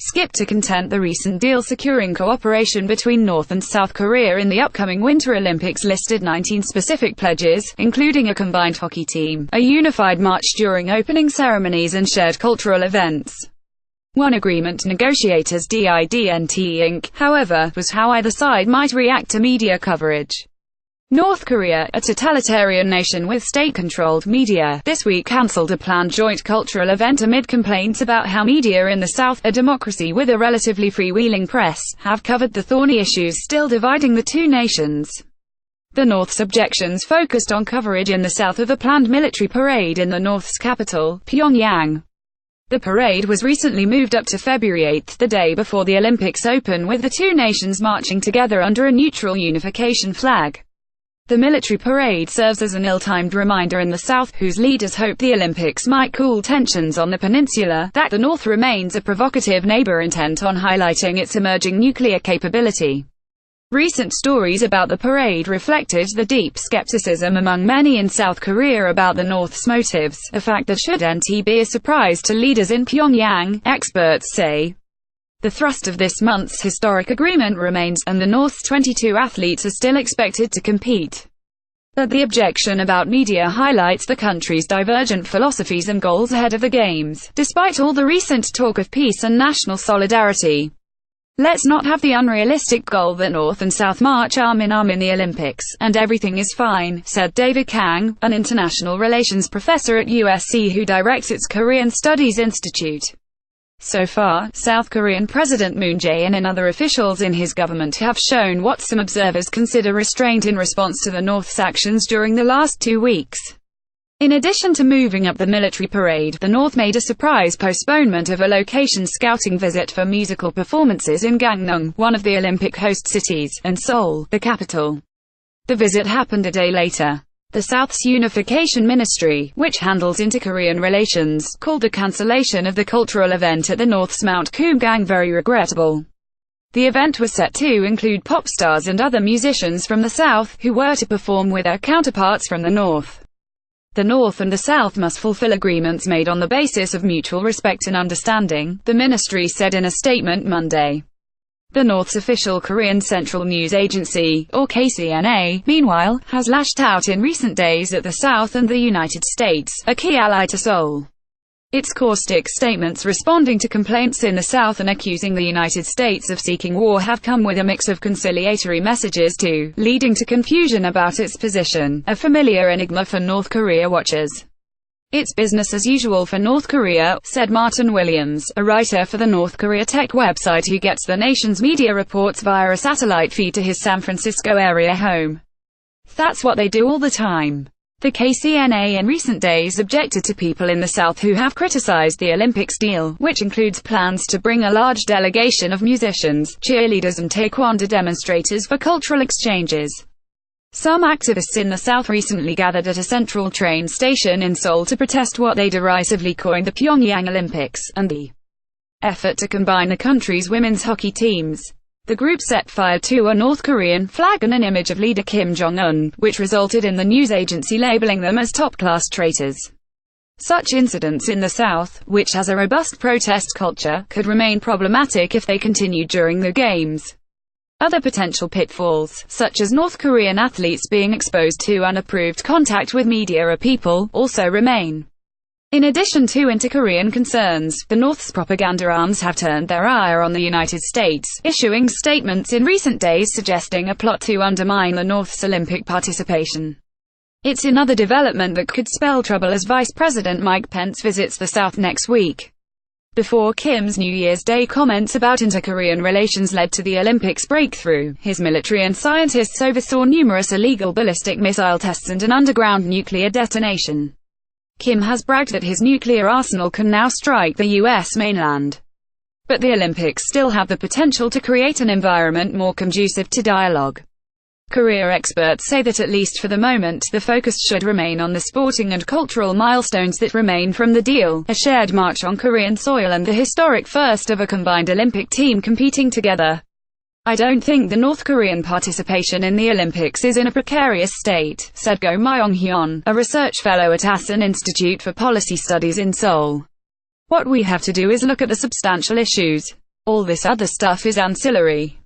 skip to content the recent deal securing cooperation between North and South Korea in the upcoming Winter Olympics listed 19 specific pledges, including a combined hockey team, a unified march during opening ceremonies and shared cultural events. One agreement, negotiators Didn't Inc., however, was how either side might react to media coverage. North Korea, a totalitarian nation with state-controlled media, this week cancelled a planned joint cultural event amid complaints about how media in the South, a democracy with a relatively freewheeling press, have covered the thorny issues still dividing the two nations. The North's objections focused on coverage in the South of a planned military parade in the North's capital, Pyongyang. The parade was recently moved up to February 8, the day before the Olympics open, with the two nations marching together under a neutral unification flag. The military parade serves as an ill-timed reminder in the South, whose leaders hope the Olympics might cool tensions on the peninsula, that the North remains a provocative neighbor intent on highlighting its emerging nuclear capability. Recent stories about the parade reflected the deep skepticism among many in South Korea about the North's motives, a fact that shouldn't be a surprise to leaders in Pyongyang, experts say. The thrust of this month's historic agreement remains, and the North's 22 athletes are still expected to compete. But the objection about media highlights the country's divergent philosophies and goals ahead of the Games, despite all the recent talk of peace and national solidarity. Let's not have the unrealistic goal that North and South march arm in the Olympics, and everything is fine, said David Kang, an international relations professor at USC who directs its Korean Studies Institute. So far, South Korean President Moon Jae-in and other officials in his government have shown what some observers consider restraint in response to the North's actions during the last 2 weeks. In addition to moving up the military parade, the North made a surprise postponement of a location scouting visit for musical performances in Gangneung, one of the Olympic host cities, and Seoul, the capital. The visit happened a day later. The South's Unification Ministry, which handles inter-Korean relations, called the cancellation of the cultural event at the North's Mount Kumgang very regrettable. The event was set to include pop stars and other musicians from the South, who were to perform with their counterparts from the North. The North and the South must fulfill agreements made on the basis of mutual respect and understanding, the ministry said in a statement Monday. The North's official Korean Central News Agency, or KCNA, meanwhile, has lashed out in recent days at the South and the United States, a key ally to Seoul. Its caustic statements responding to complaints in the South and accusing the United States of seeking war have come with a mix of conciliatory messages too, leading to confusion about its position, a familiar enigma for North Korea watchers. It's business as usual for North Korea, said Martin Williams, a writer for the North Korea tech website who gets the nation's media reports via a satellite feed to his San Francisco area home. That's what they do all the time. The KCNA in recent days objected to people in the South who have criticized the Olympics deal, which includes plans to bring a large delegation of musicians, cheerleaders and taekwondo demonstrators for cultural exchanges. Some activists in the South recently gathered at a central train station in Seoul to protest what they derisively coined the Pyongyang Olympics, and the effort to combine the country's women's hockey teams. The group set fire to a North Korean flag and an image of leader Kim Jong-un, which resulted in the news agency labeling them as top-class traitors. Such incidents in the South, which has a robust protest culture, could remain problematic if they continued during the Games. Other potential pitfalls, such as North Korean athletes being exposed to unapproved contact with media or people, also remain. In addition to inter-Korean concerns, the North's propaganda arms have turned their ire on the United States, issuing statements in recent days suggesting a plot to undermine the North's Olympic participation. It's another development that could spell trouble as Vice President Mike Pence visits the South next week. Before Kim's New Year's Day comments about inter-Korean relations led to the Olympics breakthrough, his military and scientists oversaw numerous illegal ballistic missile tests and an underground nuclear detonation. Kim has bragged that his nuclear arsenal can now strike the U.S. mainland. But the Olympics still have the potential to create an environment more conducive to dialogue. Career experts say that at least for the moment, the focus should remain on the sporting and cultural milestones that remain from the deal, a shared march on Korean soil and the historic first of a combined Olympic team competing together. I don't think the North Korean participation in the Olympics is in a precarious state, said Go Myung-hyun, a research fellow at Asan Institute for Policy Studies in Seoul. What we have to do is look at the substantial issues. All this other stuff is ancillary.